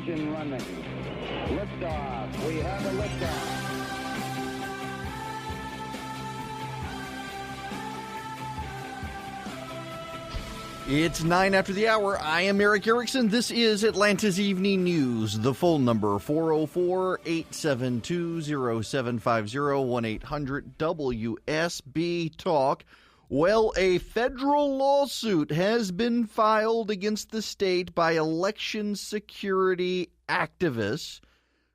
Ignition running. Liftoff. We have a liftoff. It's 9 after the hour. I am Eric Erickson. This is Atlanta's Evening News. The phone number, 404-872-0750, 1-800-WSB-TALK. Well, a federal lawsuit has been filed against the state by election security activists,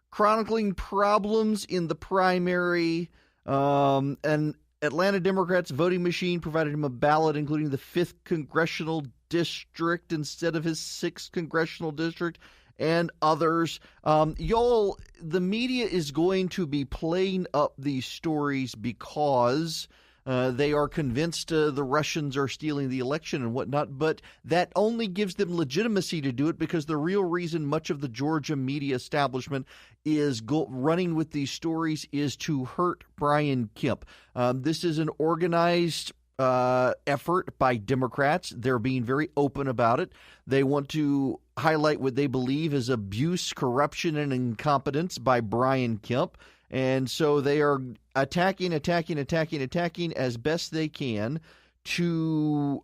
chronicling problems in the primary. And Atlanta Democrats' voting machine provided him a ballot, including the 5th congressional district instead of his 6th congressional district, and others. Y'all, the media is going to be playing up these stories because they are convinced the Russians are stealing the election and whatnot, but that only gives them legitimacy to do it, because the real reason much of the Georgia media establishment is running with these stories is to hurt Brian Kemp. This is an organized effort by Democrats. They're being very open about it. They want to highlight what they believe is abuse, corruption, and incompetence by Brian Kemp. And so they are attacking as best they can to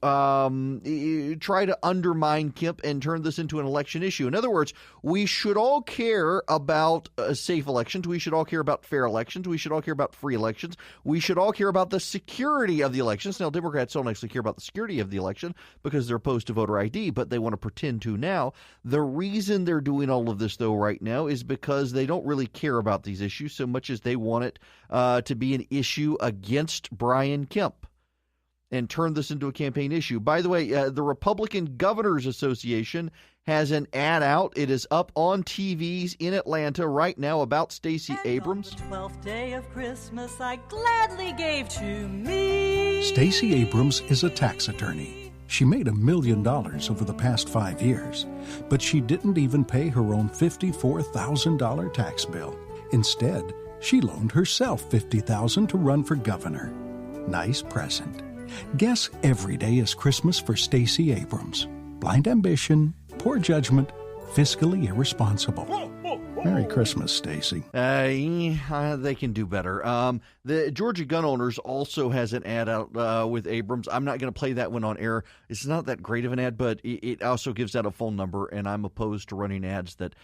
try to undermine Kemp and turn this into an election issue. In other words, we should all care about safe elections. We should all care about fair elections. We should all care about free elections. We should all care about the security of the elections. Now, Democrats don't actually care about the security of the election because they're opposed to voter ID, but they want to pretend to now. The reason they're doing all of this, though, right now is because they don't really care about these issues so much as they want it to be an issue against Brian Kemp and turn this into a campaign issue. By the way, the Republican Governors Association has an ad out. It is up on TVs in Atlanta right now about Stacey Abrams. On the 12th day of Christmas, I gladly gave to me. Stacey Abrams is a tax attorney. She made $1 million over the past 5 years, but she didn't even pay her own $54,000 tax bill. Instead, she loaned herself $50,000 to run for governor. Nice present. Guess every day is Christmas for Stacey Abrams. Blind ambition, poor judgment, fiscally irresponsible. Merry Christmas, Stacey. They can do better. The Georgia Gun Owners also has an ad out with Abrams. I'm not going to play that one on air. It's not that great of an ad, but it also gives out a phone number, and I'm opposed to running ads that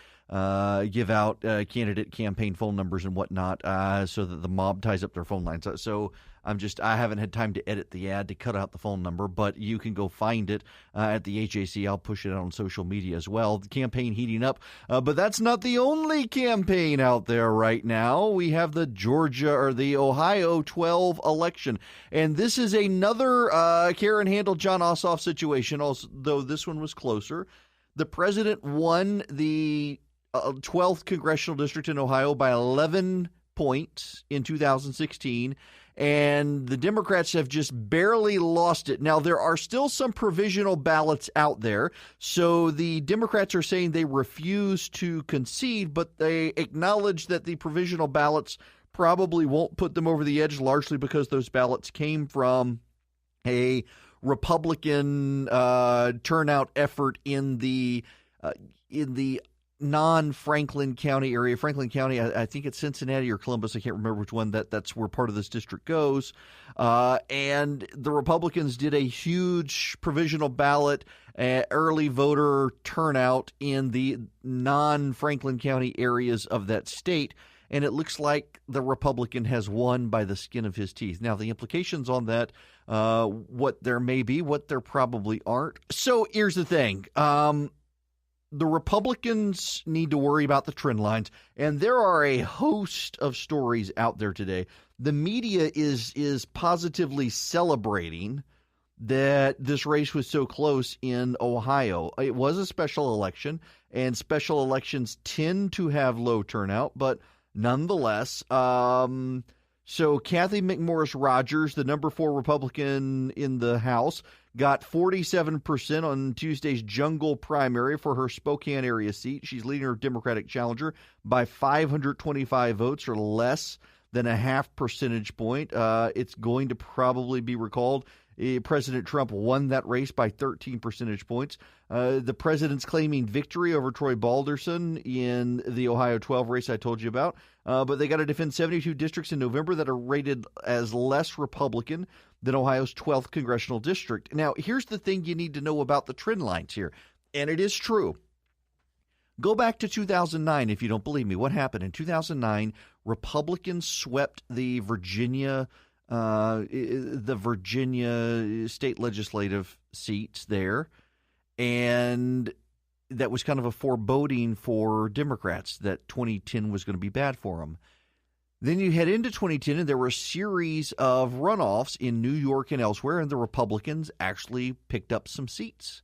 give out candidate campaign phone numbers and whatnot so that the mob ties up their phone lines. So I haven't had time to edit the ad to cut out the phone number, but you can go find it at the HAC. I'll push it out on social media as well. The campaign heating up, but that's not the only campaign out there right now. We have the Ohio 12 election, and this is another Karen Handel, John Ossoff situation, although this one was closer. The president won the 12th congressional district in Ohio by 11 points in 2016. And the Democrats have just barely lost it. Now, there are still some provisional ballots out there. So the Democrats are saying they refuse to concede, but they acknowledge that the provisional ballots probably won't put them over the edge, largely because those ballots came from a Republican turnout effort in the non-Franklin County area. Franklin County, I think it's Cincinnati or Columbus. I can't remember which one. That's where part of this district goes. And the Republicans did a huge provisional ballot early voter turnout in the non-Franklin County areas of that state. And it looks like the Republican has won by the skin of his teeth. Now, the implications on that, what there may be, what there probably aren't. So here's the thing. The Republicans need to worry about the trend lines, and there are a host of stories out there today. The media is positively celebrating that this race was so close in Ohio. It was a special election, and special elections tend to have low turnout, but nonetheless, so Kathy McMorris Rogers, the number 4 Republican in the House, got 47% on Tuesday's jungle primary for her Spokane area seat. She's leading her Democratic challenger by 525 votes or less. than a half percentage point. It's going to probably be recalled. President Trump won that race by 13 percentage points. The president's claiming victory over Troy Balderson in the Ohio 12 race I told you about. But they got to defend 72 districts in November that are rated as less Republican than Ohio's 12th congressional district. Now, here's the thing you need to know about the trend lines here, and it is true. Go back to 2009 if you don't believe me. What happened? In 2009, Republicans swept the Virginia state legislative seats there, and that was kind of a foreboding for Democrats that 2010 was going to be bad for them. Then you head into 2010, and there were a series of runoffs in New York and elsewhere, and the Republicans actually picked up some seats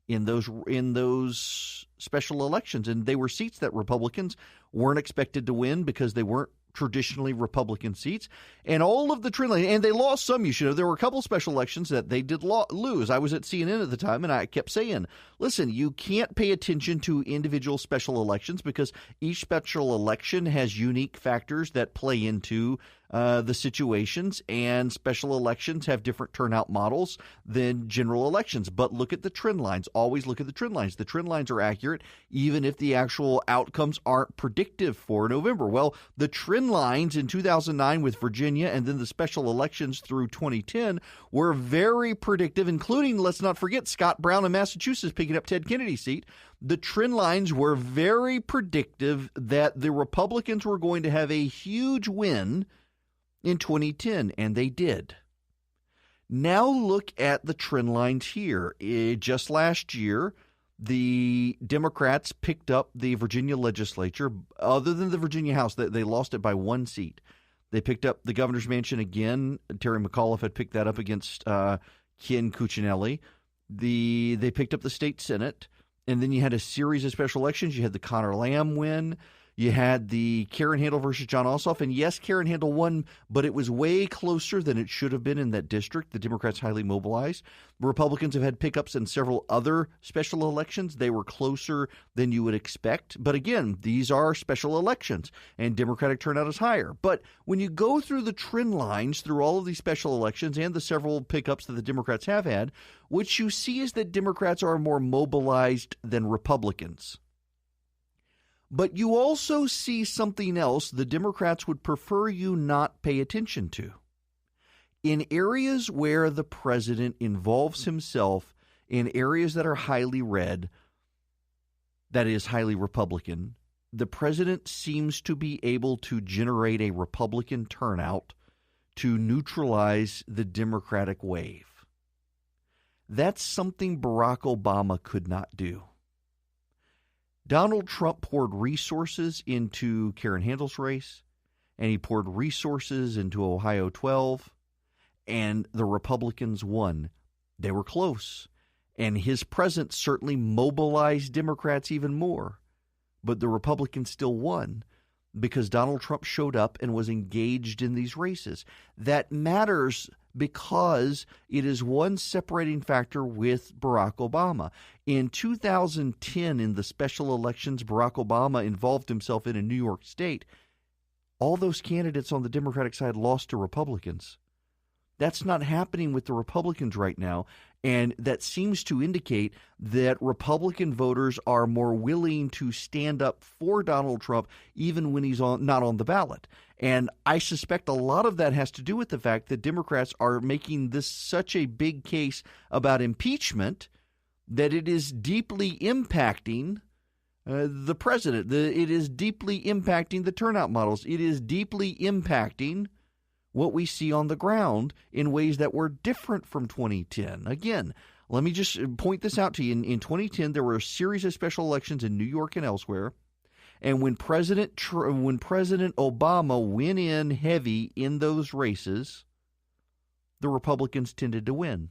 in those special elections, and they were seats that Republicans weren't expected to win because they weren't traditionally Republican seats, and all of the trend line, and they lost some. You should know there were a couple special elections that they did lose. I was at CNN at the time, and I kept saying, listen, you can't pay attention to individual special elections because each special election has unique factors that play into the situations, and special elections have different turnout models than general elections. But look at the trend lines. Always look at the trend lines. The trend lines are accurate even if the actual outcomes aren't predictive for November. Well, the trend lines in 2009 with Virginia and then the special elections through 2010 were very predictive, including, let's not forget, Scott Brown in Massachusetts picking up Ted Kennedy's seat. The trend lines were very predictive that the Republicans were going to have a huge win in 2010, and they did. Now look at the trend lines here. Just last year, the Democrats picked up the Virginia legislature. Other than the Virginia House, they lost it by one seat. They picked up the governor's mansion again. Terry McAuliffe had picked that up against Ken Cuccinelli. They picked up the state Senate, and then you had a series of special elections. You had the Connor Lamb win. You had the Karen Handel versus John Ossoff, and yes, Karen Handel won, but it was way closer than it should have been in that district. The Democrats highly mobilized. The Republicans have had pickups in several other special elections. They were closer than you would expect. But again, these are special elections, and Democratic turnout is higher. But when you go through the trend lines through all of these special elections and the several pickups that the Democrats have had, what you see is that Democrats are more mobilized than Republicans. But you also see something else the Democrats would prefer you not pay attention to. In areas where the president involves himself in areas that are highly red, that is highly Republican, the president seems to be able to generate a Republican turnout to neutralize the Democratic wave. That's something Barack Obama could not do. Donald Trump poured resources into Karen Handel's race, and he poured resources into Ohio 12, and the Republicans won. They were close, and his presence certainly mobilized Democrats even more, but the Republicans still won because Donald Trump showed up and was engaged in these races. That matters because it is one separating factor with Barack Obama. In 2010, in the special elections Barack Obama involved himself in New York State, all those candidates on the Democratic side lost to Republicans. That's not happening with the Republicans right now, and that seems to indicate that Republican voters are more willing to stand up for Donald Trump even when he's not on the ballot. And I suspect a lot of that has to do with the fact that Democrats are making this such a big case about impeachment that it is deeply impacting the president. It is deeply impacting the turnout models. It is deeply impacting what we see on the ground in ways that were different from 2010. Again, let me just point this out to you. In 2010, there were a series of special elections in New York and elsewhere. And when President Obama went in heavy in those races, the Republicans tended to win.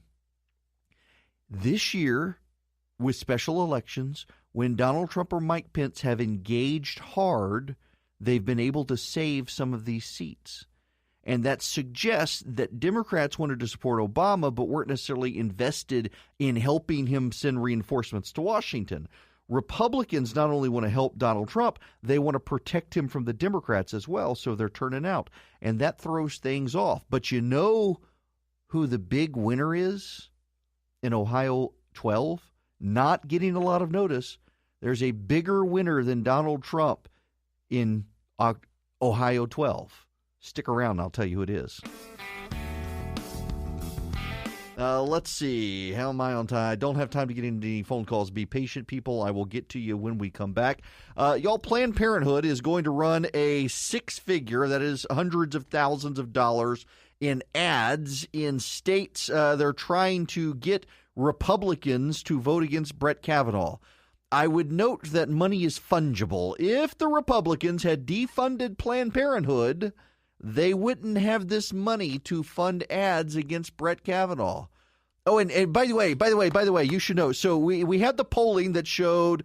This year, with special elections, when Donald Trump or Mike Pence have engaged hard, they've been able to save some of these seats. And that suggests that Democrats wanted to support Obama but weren't necessarily invested in helping him send reinforcements to Washington. Republicans not only want to help Donald Trump, they want to protect him from the Democrats as well, so they're turning out. And that throws things off. But you know who the big winner is in Ohio 12? Not getting a lot of notice. There's a bigger winner than Donald Trump in Ohio 12. Stick around, I'll tell you who it is. Let's see. How am I on time? I don't have time to get into any phone calls. Be patient, people. I will get to you when we come back. Y'all, Planned Parenthood is going to run a six-figure, that is hundreds of thousands of dollars, in ads in states. They're trying to get Republicans to vote against Brett Kavanaugh. I would note that money is fungible. If the Republicans had defunded Planned Parenthood, they wouldn't have this money to fund ads against Brett Kavanaugh. Oh, and by the way, you should know. So we had the polling that showed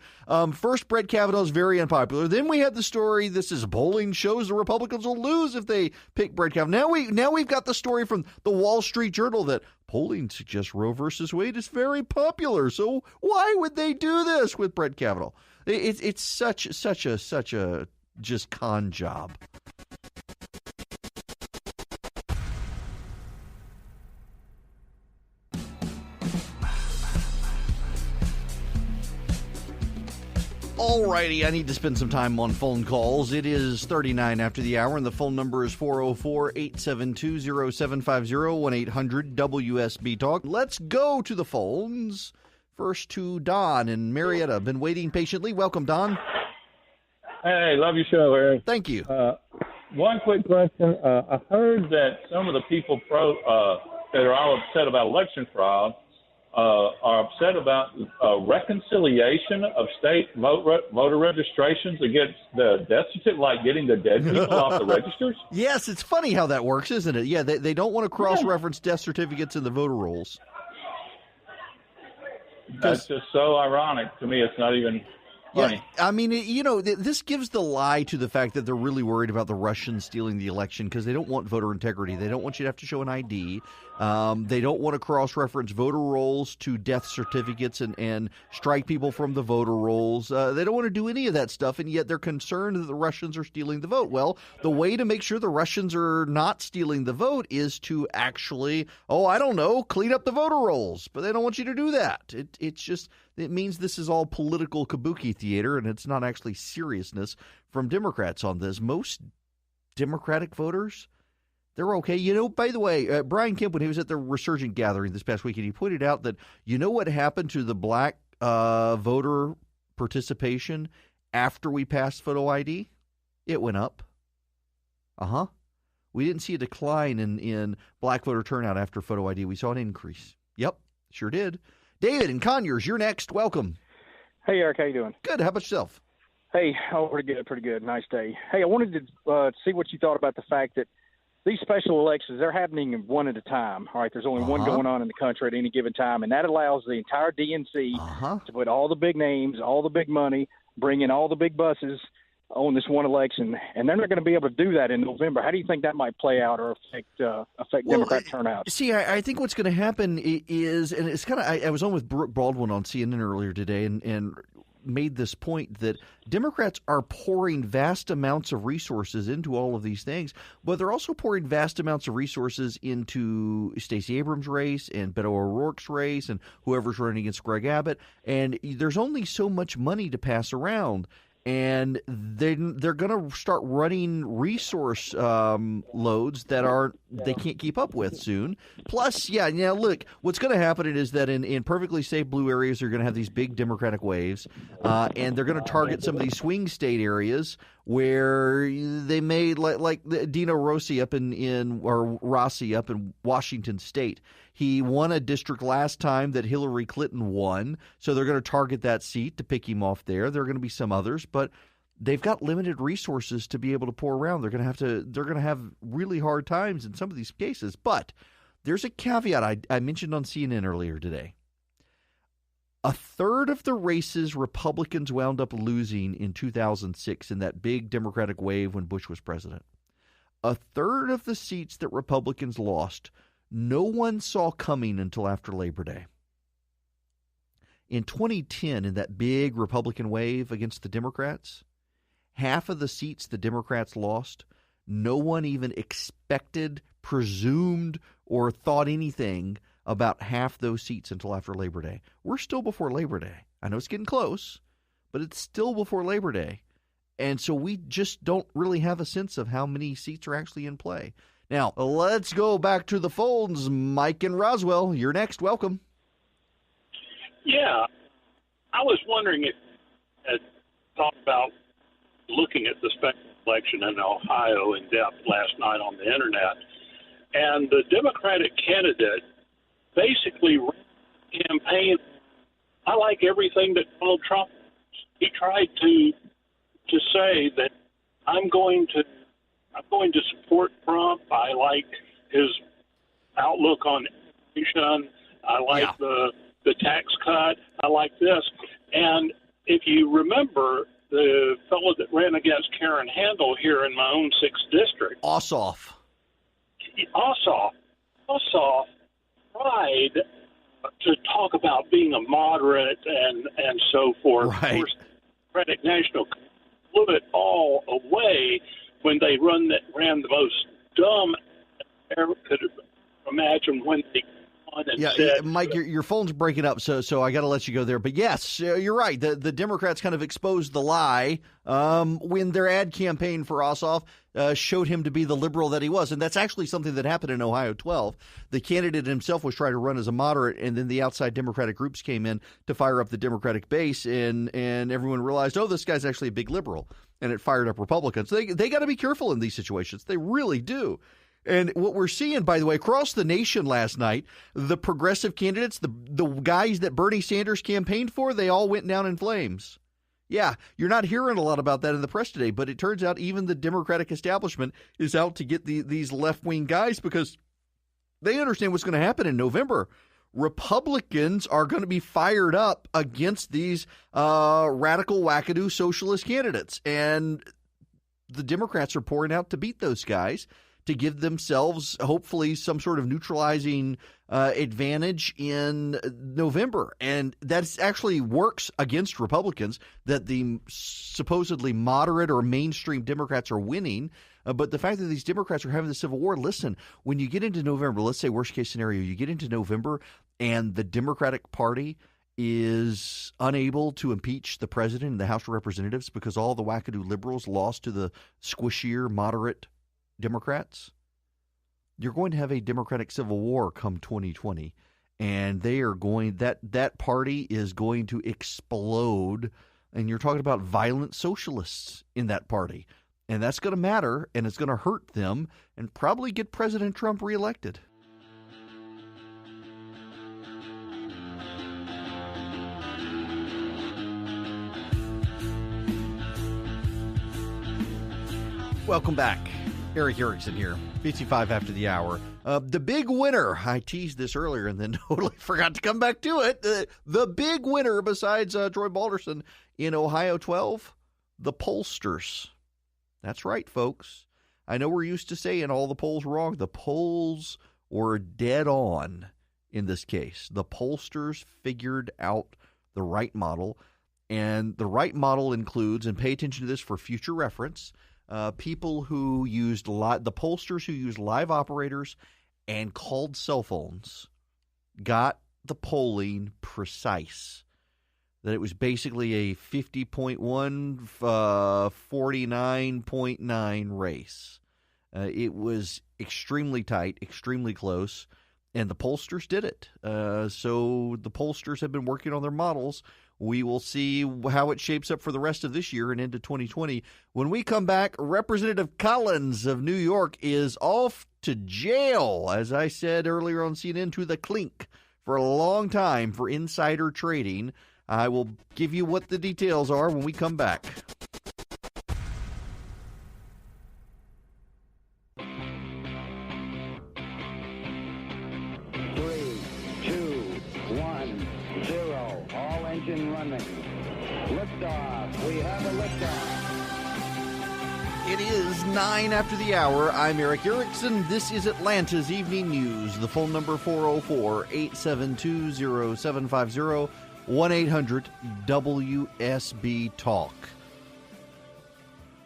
first Brett Kavanaugh is very unpopular. Then we had the story. This is polling shows the Republicans will lose if they pick Brett Kavanaugh. Now we've got the story from the Wall Street Journal that polling suggests Roe versus Wade is very popular. So why would they do this with Brett Kavanaugh? It's such a just con job. Alrighty, I need to spend some time on phone calls. It is 39 after the hour, and the phone number is 404-872-0750, 1-800-WSB-TALK. Let's go to the phones. First to Don in Marietta. Been waiting patiently. Welcome, Don. Hey, love your show, Eric. Thank you. One quick question. I heard that some of the people that are all upset about election fraud are upset about reconciliation of state voter registrations against the death certificate, like getting the dead people off the registers. Yes, it's funny how that works, isn't it? Yeah, they don't want to cross-reference death certificates in the voter rolls. That's just so ironic to me. It's not even funny. Yeah, I mean, this gives the lie to the fact that they're really worried about the Russians stealing the election because they don't want voter integrity. They don't want you to have to show an ID. They don't want to cross-reference voter rolls to death certificates and strike people from the voter rolls. They don't want to do any of that stuff, and yet they're concerned that the Russians are stealing the vote. Well, the way to make sure the Russians are not stealing the vote is to actually, clean up the voter rolls. But they don't want you to do that. It means this is all political kabuki theater, and it's not actually seriousness from Democrats on this. Most Democratic voters, they're okay. By the way, Brian Kemp, when he was at the Resurgent Gathering this past weekend, he pointed out that what happened to the black voter participation after we passed photo ID? It went up. We didn't see a decline in black voter turnout after photo ID. We saw an increase. Yep, sure did. David in Conyers, you're next. Welcome. Hey, Eric. How you doing? Good. How about yourself? Hey, pretty good. Nice day. Hey, I wanted to see what you thought about the fact that these special elections, they're happening one at a time. All right, there's only one going on in the country at any given time, and that allows the entire DNC to put all the big names, all the big money, bring in all the big buses on this one election, and they're not going to be able to do that in November. How do you think that might play out or affect Democrat turnout? See, I think what's going to happen is, and it's kind of, I was on with Brooke Baldwin on CNN earlier today and made this point that Democrats are pouring vast amounts of resources into all of these things, but they're also pouring vast amounts of resources into Stacey Abrams' race and Beto O'Rourke's race and whoever's running against Greg Abbott, and there's only so much money to pass around. And they're going to start running resource loads that they can't keep up with soon. Plus, look, what's going to happen is that in perfectly safe blue areas, they're going to have these big Democratic waves, and they're going to target some of these swing state areas where they may, like Dino Rossi up in Washington State. He won a district last time that Hillary Clinton won, so they're going to target that seat to pick him off there. There are going to be some others, but they've got limited resources to be able to pour around. They're going to have really hard times in some of these cases. But there's a caveat I mentioned on CNN earlier today. A third of the races Republicans wound up losing in 2006 in that big Democratic wave when Bush was president. A third of the seats that Republicans lost, no one saw coming until after Labor Day. In 2010, in that big Republican wave against the Democrats, half of the seats the Democrats lost, no one even expected, presumed, or thought anything about half those seats until after Labor Day. We're still before Labor Day. I know it's getting close, but it's still before Labor Day. And so we just don't really have a sense of how many seats are actually in play. Now, let's go back to the phones. Mike in Roswell, you're next. Welcome. Yeah, I was wondering if you had thought about looking at the special election in Ohio in depth last night on the internet. And the Democratic candidate basically ran the campaign. I like everything that Donald Trump. He tried to say that I'm going to support Trump. I like his outlook on inflation. I like the tax cut. I like this. And if you remember, the fellow that ran against Karen Handel here in my own 6th district, Ossoff tried to talk about being a moderate and so forth. Right. Of course, the Democratic National blew it all away when they ran the most dumb I ever could imagine when they on and said, Mike, your phone's breaking up, so I got to let you go there. But yes, you're right. The Democrats kind of exposed the lie when their ad campaign for Ossoff showed him to be the liberal that he was. And that's actually something that happened in Ohio 12. The candidate himself was trying to run as a moderate, and then the outside Democratic groups came in to fire up the Democratic base, and everyone realized, oh, this guy's actually a big liberal, and it fired up Republicans. They got to be careful in these situations. They really do. And what we're seeing, by the way, across the nation last night, the progressive candidates, the guys that Bernie Sanders campaigned for, they all went down in flames. Yeah, you're not hearing a lot about that in the press today, but it turns out even the Democratic establishment is out to get these left-wing guys because they understand what's going to happen in November. Republicans are going to be fired up against these radical wackadoo socialist candidates, and the Democrats are pouring out to beat those guys, to give themselves hopefully some sort of neutralizing advantage in November. And that actually works against Republicans, that the supposedly moderate or mainstream Democrats are winning. But the fact that these Democrats are having the Civil War, listen, when you get into November, let's say worst case scenario, you get into November and the Democratic Party is unable to impeach the president and the House of Representatives because all the wackadoo liberals lost to the squishier moderate Democrats, you're going to have a Democratic Civil War come 2020, and they are going that party is going to explode, and you're talking about violent socialists in that party, and that's going to matter, and it's going to hurt them, and probably get President Trump reelected. Welcome back. Eric Erickson here, 55 after the hour. The big winner, I teased this earlier and then totally forgot to come back to it. The big winner besides Troy Balderson in Ohio 12, the pollsters. That's right, folks. I know we're used to saying all the polls wrong. The polls were dead on in this case. The pollsters figured out the right model, and the right model includes, and pay attention to this for future reference, people who used the pollsters who used live operators and called cell phones got the polling precise. That it was basically a 50.1, 49.9 race. It was extremely tight, extremely close, and the pollsters did it. So the pollsters have been working on their models. We will see how it shapes up for the rest of this year and into 2020. When we come back, Representative Collins of New York is off to jail, as I said earlier on CNN, to the clink for a long time for insider trading. I will give you what the details are when we come back. Engine running. Liftoff. We have a liftoff. It is 9 after the hour. I'm Eric Erickson. This is Atlanta's Evening News. The phone number 404-872-0750. 1-800-WSB-TALK.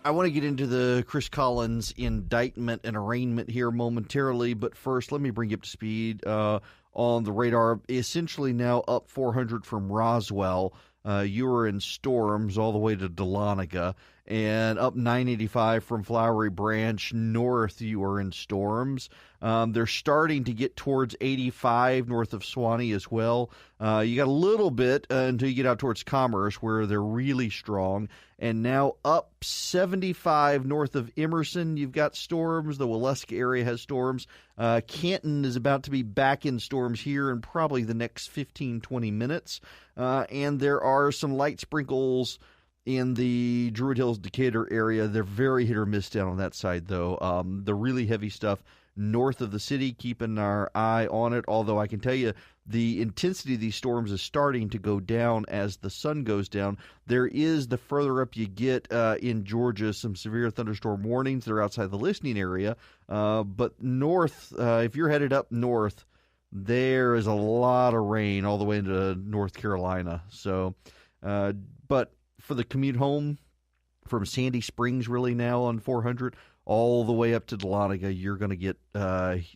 I want to get into the Chris Collins indictment and arraignment here momentarily, but first let me bring you up to speed on the radar. Essentially now up 400 from Roswell. You were in storms all the way to Dahlonega, and up 985 from Flowery Branch north, you were in storms. They're starting to get towards 85 north of Swanee as well. You got a little bit until you get out towards Commerce, where they're really strong. And now up 75 north of Emerson, you've got storms. The Waleska area has storms. Canton is about to be back in storms here in probably the next 15, 20 minutes. And there are some light sprinkles in the Druid Hills, Decatur area. They're very hit or miss down on that side, though. The really heavy stuff north of the city, keeping our eye on it, although I can tell you the intensity of these storms is starting to go down as the sun goes down. There is, the further up you get in Georgia, some severe thunderstorm warnings that are outside the listening area. But north, if you're headed up north, there is a lot of rain all the way into North Carolina. So, but for the commute home from Sandy Springs really now on 400 all the way up to Dahlonega, you're going to get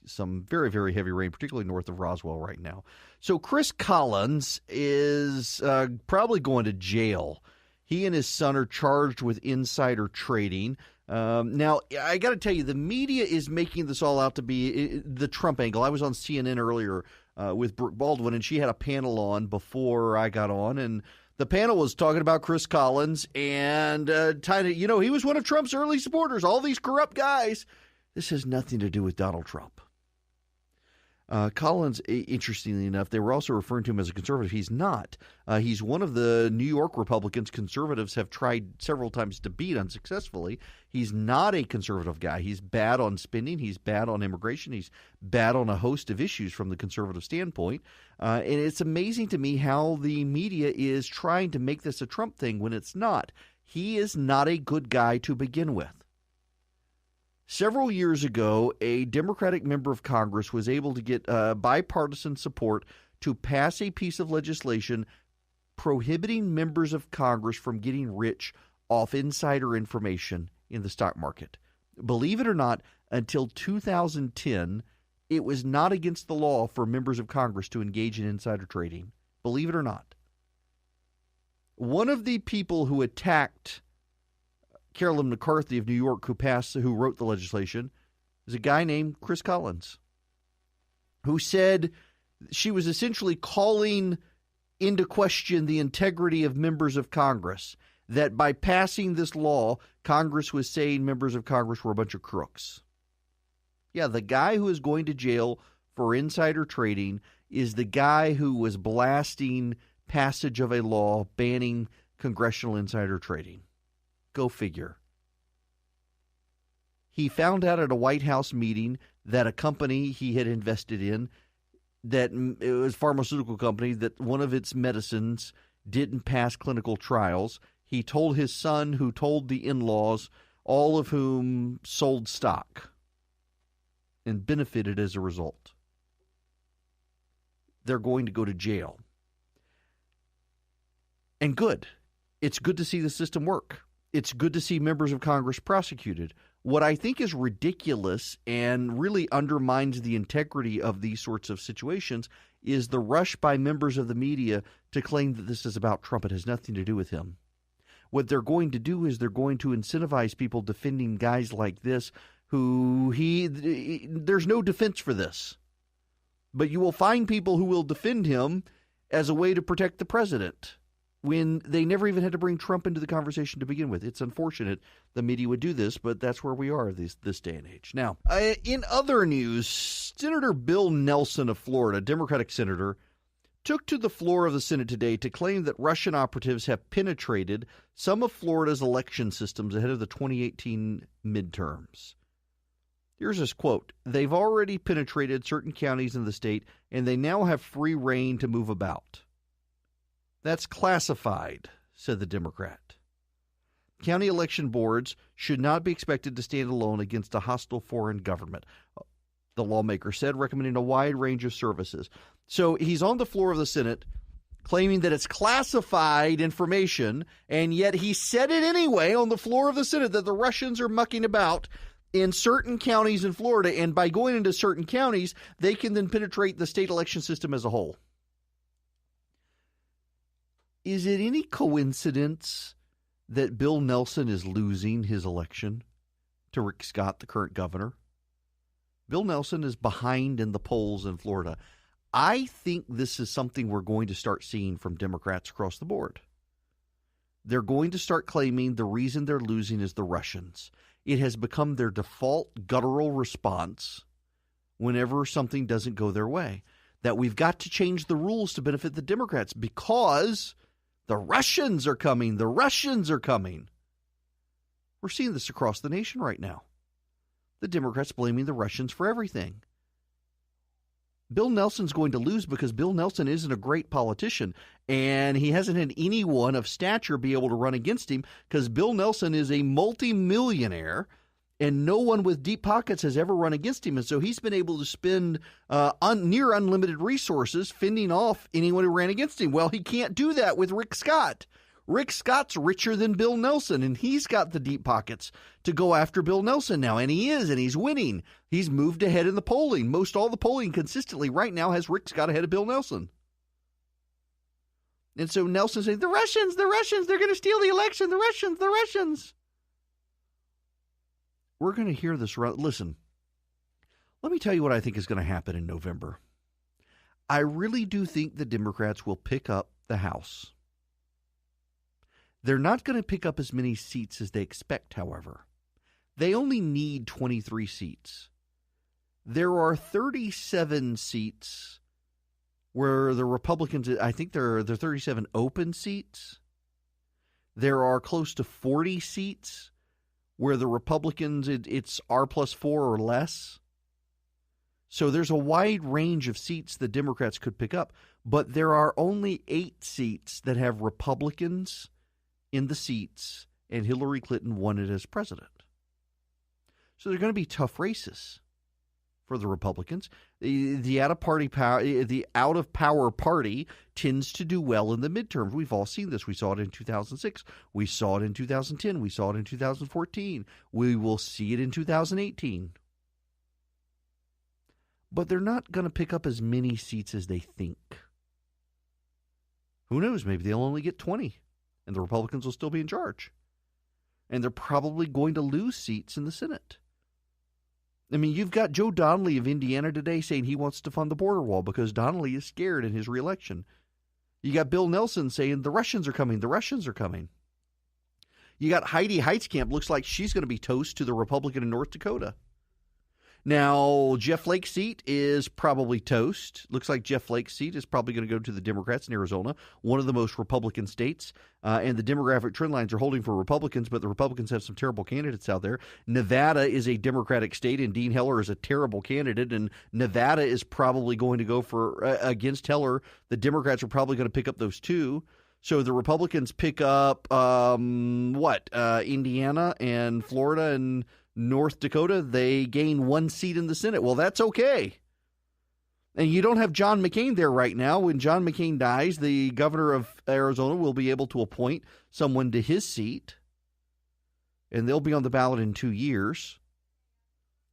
some very, very heavy rain, particularly north of Roswell right now. So Chris Collins is probably going to jail. He and his son are charged with insider trading. Now, I got to tell you, the media is making this all out to be the Trump angle. I was on CNN earlier with Brooke Baldwin, and she had a panel on before I got on, and the panel was talking about Chris Collins and he was one of Trump's early supporters, all these corrupt guys. This has nothing to do with Donald Trump. Collins, interestingly enough, they were also referring to him as a conservative. He's not. He's one of the New York Republicans conservatives have tried several times to beat unsuccessfully. He's not a conservative guy. He's bad on spending. He's bad on immigration. He's bad on a host of issues from the conservative standpoint. And it's amazing to me how the media is trying to make this a Trump thing when it's not. He is not a good guy to begin with. Several years ago, a Democratic member of Congress was able to get bipartisan support to pass a piece of legislation prohibiting members of Congress from getting rich off insider information in the stock market. Believe it or not, until 2010, it was not against the law for members of Congress to engage in insider trading. Believe it or not. One of the people who attacked Carolyn McCarthy of New York, who wrote the legislation, is a guy named Chris Collins, who said she was essentially calling into question the integrity of members of Congress, that by passing this law, Congress was saying members of Congress were a bunch of crooks. Yeah, the guy who is going to jail for insider trading is the guy who was blasting passage of a law banning congressional insider trading. Go figure. He found out at a White House meeting that a company he had invested in, that it was a pharmaceutical company, that one of its medicines didn't pass clinical trials. He told his son, who told the in-laws, all of whom sold stock and benefited as a result. They're going to go to jail. And good. It's good to see the system work. It's good to see members of Congress prosecuted. What I think is ridiculous and really undermines the integrity of these sorts of situations is the rush by members of the media to claim that this is about Trump. It has nothing to do with him. What they're going to do is they're going to incentivize people defending guys like this who there's no defense for this. But you will find people who will defend him as a way to protect the president, when they never even had to bring Trump into the conversation to begin with. It's unfortunate the media would do this, but that's where we are this day and age. Now, in other news, Senator Bill Nelson of Florida, Democratic senator, took to the floor of the Senate today to claim that Russian operatives have penetrated some of Florida's election systems ahead of the 2018 midterms. Here's his quote: "They've already penetrated certain counties in the state, and they now have free rein to move about." That's classified, said the Democrat. County election boards should not be expected to stand alone against a hostile foreign government, the lawmaker said, recommending a wide range of services. So he's on the floor of the Senate claiming that it's classified information, and yet he said it anyway on the floor of the Senate that the Russians are mucking about in certain counties in Florida, and by going into certain counties, they can then penetrate the state election system as a whole. Is it any coincidence that Bill Nelson is losing his election to Rick Scott, the current governor? Bill Nelson is behind in the polls in Florida. I think this is something we're going to start seeing from Democrats across the board. They're going to start claiming the reason they're losing is the Russians. It has become their default guttural response whenever something doesn't go their way, that we've got to change the rules to benefit the Democrats because the Russians are coming. The Russians are coming. We're seeing this across the nation right now. The Democrats blaming the Russians for everything. Bill Nelson's going to lose because Bill Nelson isn't a great politician, and he hasn't had anyone of stature be able to run against him because Bill Nelson is a multimillionaire, and no one with deep pockets has ever run against him. And so he's been able to spend near unlimited resources fending off anyone who ran against him. Well, he can't do that with Rick Scott. Rick Scott's richer than Bill Nelson, and he's got the deep pockets to go after Bill Nelson now, and he is, and he's winning. He's moved ahead in the polling. Most all the polling consistently right now has Rick Scott ahead of Bill Nelson. And so Nelson's saying, the Russians, they're going to steal the election, the Russians. We're going to hear this. Listen, let me tell you what I think is going to happen in November. I really do think the Democrats will pick up the House. They're not going to pick up as many seats as they expect, however. They only need 23 seats. There are 37 seats where the Republicans, I think there are 37 open seats. There are close to 40 seats where the Republicans, it's R+4 or less. So there's a wide range of seats the Democrats could pick up, but there are only 8 seats that have Republicans in the seats, and Hillary Clinton won it as president. So they're going to be tough races for the Republicans. The out of power party tends to do well in the midterms. We've all seen this. We saw it in 2006. We saw it in 2010. We saw it in 2014. We will see it in 2018. But they're not going to pick up as many seats as they think. Who knows? Maybe they'll only get 20. And the Republicans will still be in charge. And they're probably going to lose seats in the Senate. I mean, you've got Joe Donnelly of Indiana today saying he wants to fund the border wall because Donnelly is scared in his reelection. You got Bill Nelson saying the Russians are coming. You got Heidi Heitkamp, looks like she's going to be toast to the Republican in North Dakota. Now, Jeff Flake's seat is probably toast. Looks like Jeff Flake's seat is probably going to go to the Democrats in Arizona, one of the most Republican states. And the demographic trend lines are holding for Republicans, but the Republicans have some terrible candidates out there. Nevada is a Democratic state, and Dean Heller is a terrible candidate, and Nevada is probably going to go for against Heller. The Democrats are probably going to pick up those two. So the Republicans pick up, Indiana and Florida and North Dakota. They gain 1 seat in the Senate. Well, that's okay. And you don't have John McCain there right now. When John McCain dies, the governor of Arizona will be able to appoint someone to his seat, and they'll be on the ballot in 2 years.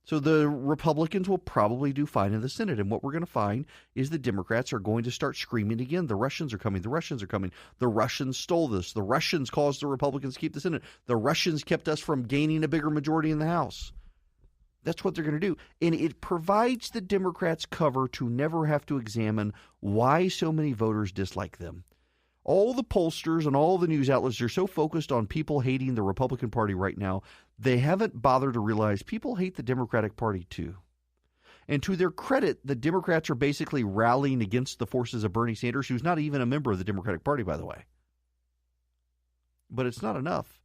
So the Republicans will probably do fine in the Senate. And what we're going to find is the Democrats are going to start screaming again, the Russians are coming, the Russians are coming. The Russians stole this. The Russians caused the Republicans to keep the Senate. The Russians kept us from gaining a bigger majority in the House. That's what they're going to do. And it provides the Democrats cover to never have to examine why so many voters dislike them. All the pollsters and all the news outlets are so focused on people hating the Republican Party right now, they haven't bothered to realize people hate the Democratic Party too. And to their credit, the Democrats are basically rallying against the forces of Bernie Sanders, who's not even a member of the Democratic Party, by the way. But it's not enough.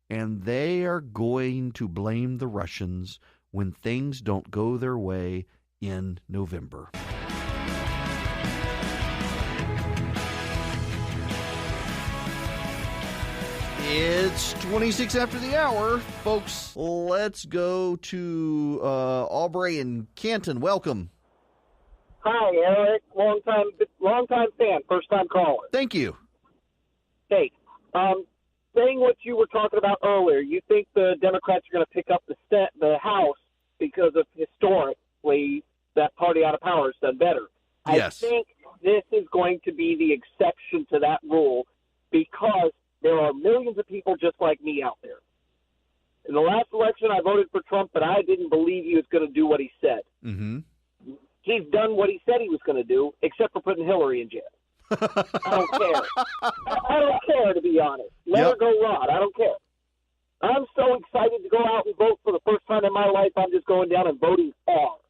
And they are going to blame the Russians when things don't go their way in November. It's 26 after the hour. Folks, let's go to Aubrey and Canton. Welcome. Hi, Eric. Long time fan, first time caller. Thank you. Hey, saying what you were talking about earlier, you think the Democrats are going to pick up the House because of historically that party out of power has done better. Yes. I think this is going to be the exception to that rule because there are millions of people just like me out there. In the last election, I voted for Trump, but I didn't believe he was going to do what he said. Mm-hmm. He's done what he said he was going to do, except for putting Hillary in jail. I don't care. I don't care, to be honest. Let her go rot. I don't care. I'm so excited to go out and vote for the first time in my life. I'm just going down and voting hard.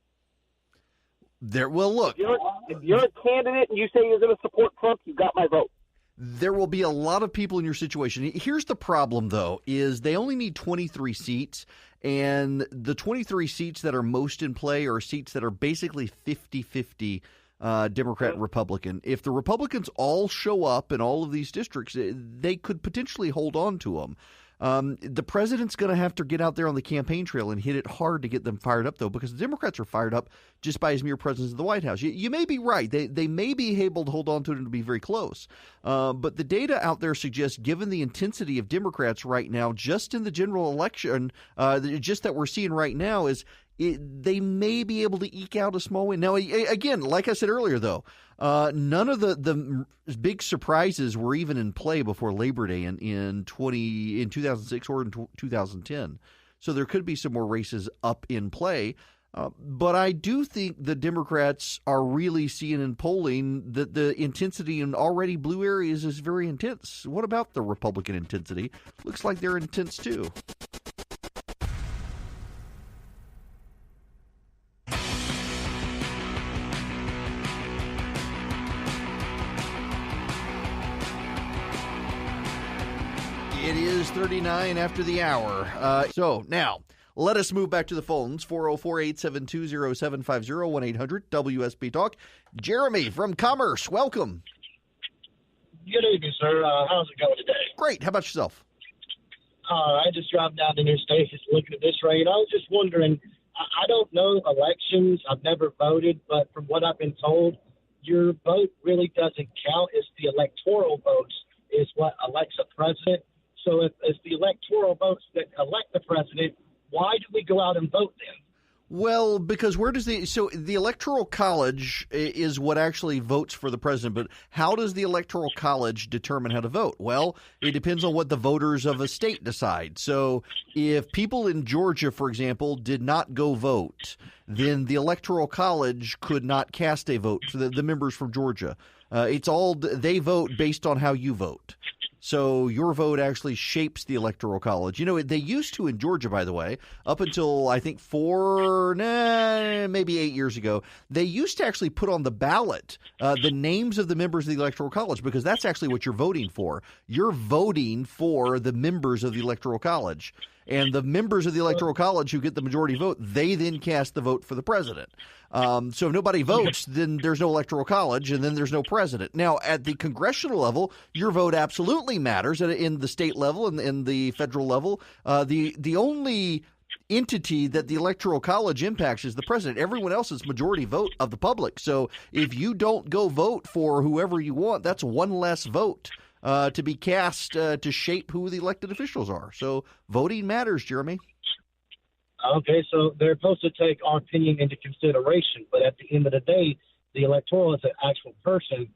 Well, look. If you're a candidate and you say you're going to support Trump, you got my vote. There will be a lot of people in your situation. Here's the problem, though, is they only need 23 seats, and the 23 seats that are most in play are seats that are basically 50-50 Democrat-Republican. If the Republicans all show up in all of these districts, they could potentially hold on to them. The president's going to have to get out there on the campaign trail and hit it hard to get them fired up, though, because the Democrats are fired up just by his mere presence in the White House. You may be right. They may be able to hold on to it and be very close. But the data out there suggests, given the intensity of Democrats right now, just in the general election, just that we're seeing right now, they may be able to eke out a small win. Now, again, like I said earlier, though, none of the big surprises were even in play before Labor Day in 2006 or in 2010. So there could be some more races up in play. But I do think the Democrats are really seeing in polling that the intensity in already blue areas is very intense. What about the Republican intensity? Looks like they're intense too. It is 39 after the hour. So now, let us move back to the phones. 404-872-0750, 1-800-WSB Talk. Jeremy from Commerce, welcome. Good evening, sir. How's it going today? Great. How about yourself? I just dropped down the interstate just looking at this rate. I was just wondering, I don't know elections. I've never voted, but from what I've been told, your vote really doesn't count. It's the electoral votes is what elects a president. So if it's the electoral votes that elect the president, why do we go out and vote then? Well, because the Electoral College is what actually votes for the president, but how does the Electoral College determine how to vote? Well, it depends on what the voters of a state decide. So if people in Georgia, for example, did not go vote, then the Electoral College could not cast a vote for the members from Georgia. They vote based on how you vote. So your vote actually shapes the Electoral College. You know, they used to in Georgia, by the way, up until I think maybe 8 years ago, they used to actually put on the ballot the names of the members of the Electoral College, because that's actually what you're voting for. You're voting for the members of the Electoral College. And the members of the Electoral College who get the majority vote, they then cast the vote for the president. So if nobody votes, then there's no Electoral College, and then there's no president. Now, at the congressional level, your vote absolutely matters. In the state level and in the federal level, the only entity that the Electoral College impacts is the president. Everyone else is majority vote of the public. So if you don't go vote for whoever you want, that's one less vote to be cast to shape who the elected officials are. So voting matters, Jeremy. Okay, so they're supposed to take our opinion into consideration, but at the end of the day, the electoral is an actual person.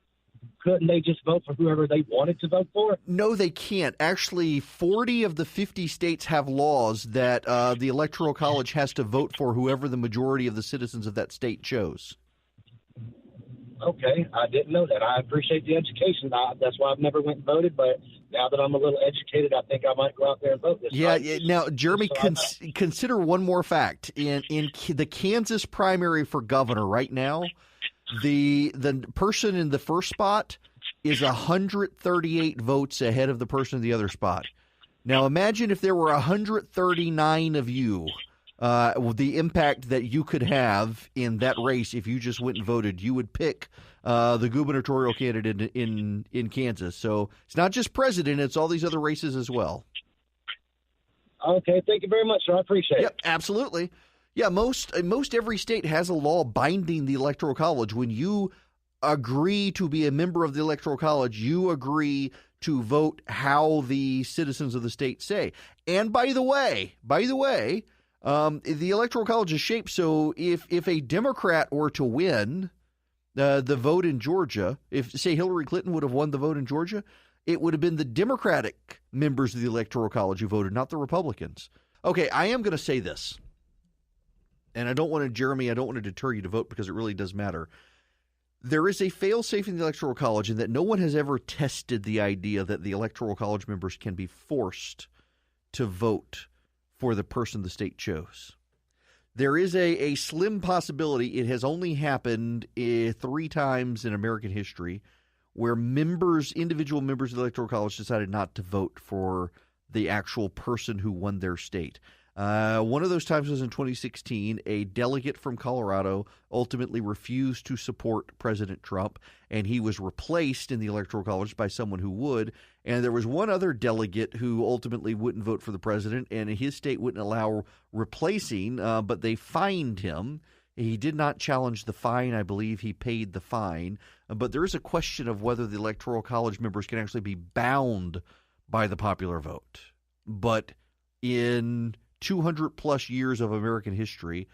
Couldn't they just vote for whoever they wanted to vote for? No, they can't. Actually, 40 of the 50 states have laws that the Electoral College has to vote for whoever the majority of the citizens of that state chose. Okay, I didn't know that. I appreciate the education. That's why I've never went and voted, but now that I'm a little educated, I think I might go out there and vote this time. Now, Jeremy, consider one more fact. In the Kansas primary for governor right now, the person in the first spot is 138 votes ahead of the person in the other spot. Now, imagine if there were 139 of you. The impact that you could have in that race if you just went and voted. You would pick the gubernatorial candidate in Kansas. So it's not just president, it's all these other races as well. Okay, thank you very much, sir. I appreciate it. Yep, absolutely. Yeah, most every state has a law binding the Electoral College. When you agree to be a member of the Electoral College, you agree to vote how the citizens of the state say. And by the way, the Electoral College is shaped so if a Democrat were to win the vote in Georgia, if, say, Hillary Clinton would have won the vote in Georgia, it would have been the Democratic members of the Electoral College who voted, not the Republicans. Okay, I am going to say this. And I don't want to deter you to vote because it really does matter. There is a fail-safe in the Electoral College in that no one has ever tested the idea that the Electoral College members can be forced to vote for the person the state chose. There is a slim possibility, it has only happened 3 times in American history, where individual members of the Electoral College decided not to vote for the actual person who won their state. One of those times was in 2016. A delegate from Colorado ultimately refused to support President Trump, and he was replaced in the Electoral College by someone who would. And there was one other delegate who ultimately wouldn't vote for the president, and his state wouldn't allow replacing, but they fined him. He did not challenge the fine. I believe he paid the fine. But there is a question of whether the Electoral College members can actually be bound by the popular vote. But in 200-plus years of American history,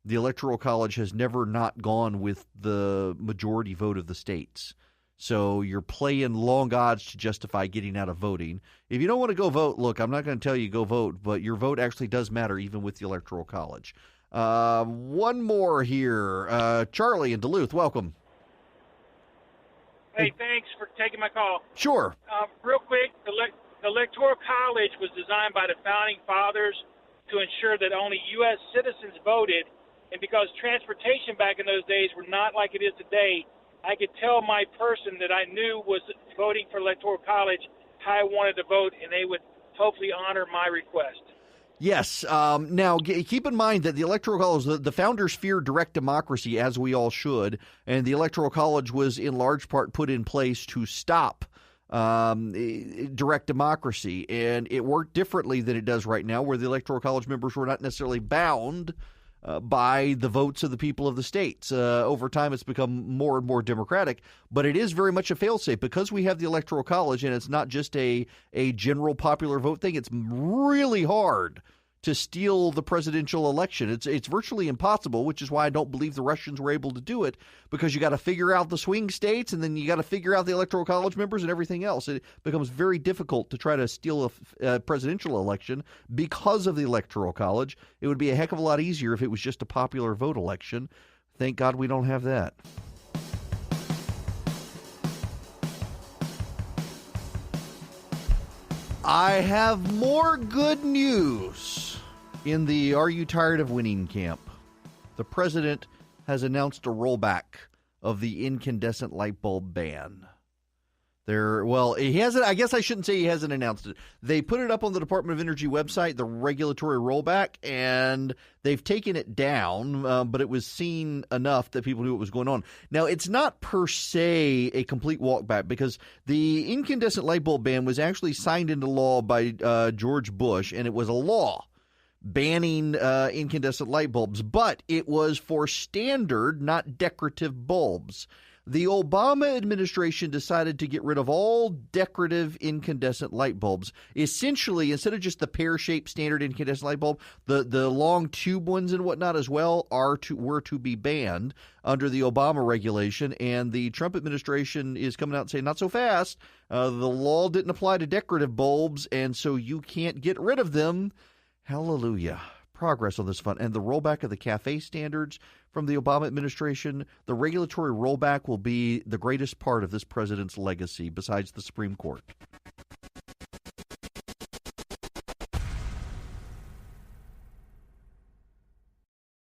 the Electoral College has never not gone with the majority vote of the states. So you're playing long odds to justify getting out of voting. If you don't want to go vote, look, I'm not going to tell you go vote, but your vote actually does matter even with the Electoral College. One more here. Charlie in Duluth, welcome. Hey, thanks for taking my call. Sure. Real quick, the Electoral College was designed by the Founding Fathers to ensure that only U.S. citizens voted, and because transportation back in those days were not like it is today, I could tell my person that I knew was voting for Electoral College how I wanted to vote, and they would hopefully honor my request. Yes. Now, keep in mind that the Electoral College, the founders feared direct democracy, as we all should, and the Electoral College was in large part put in place to stop direct democracy. And it worked differently than it does right now, where the Electoral College members were not necessarily bound by the votes of the people of the states. Over time, it's become more and more democratic, but it is very much a failsafe because we have the Electoral College, and it's not just a general popular vote thing. It's really hard to steal the presidential election. It's virtually impossible, which is why I don't believe the Russians were able to do it, because you got to figure out the swing states, and then you got to figure out the Electoral College members and everything else. It becomes very difficult to try to steal a presidential election because of the Electoral College. It would be a heck of a lot easier if it was just a popular vote election. Thank God we don't have that. I have more good news in the Are You Tired of Winning camp. The president has announced a rollback of the incandescent light bulb ban. He hasn't. I guess I shouldn't say he hasn't announced it. They put it up on the Department of Energy website, the regulatory rollback, and they've taken it down, but it was seen enough that people knew what was going on. Now, it's not per se a complete walkback, because the incandescent light bulb ban was actually signed into law by George Bush, and it was a law banning incandescent light bulbs, but it was for standard, not decorative bulbs. The Obama administration decided to get rid of all decorative incandescent light bulbs. Essentially, instead of just the pear-shaped standard incandescent light bulb, the long tube ones and whatnot as well were to be banned under the Obama regulation. And the Trump administration is coming out and saying, not so fast. The law didn't apply to decorative bulbs, and so you can't get rid of them. Hallelujah. Progress on this front. And the rollback of the CAFE standards from the Obama administration, the regulatory rollback will be the greatest part of this president's legacy besides the Supreme Court.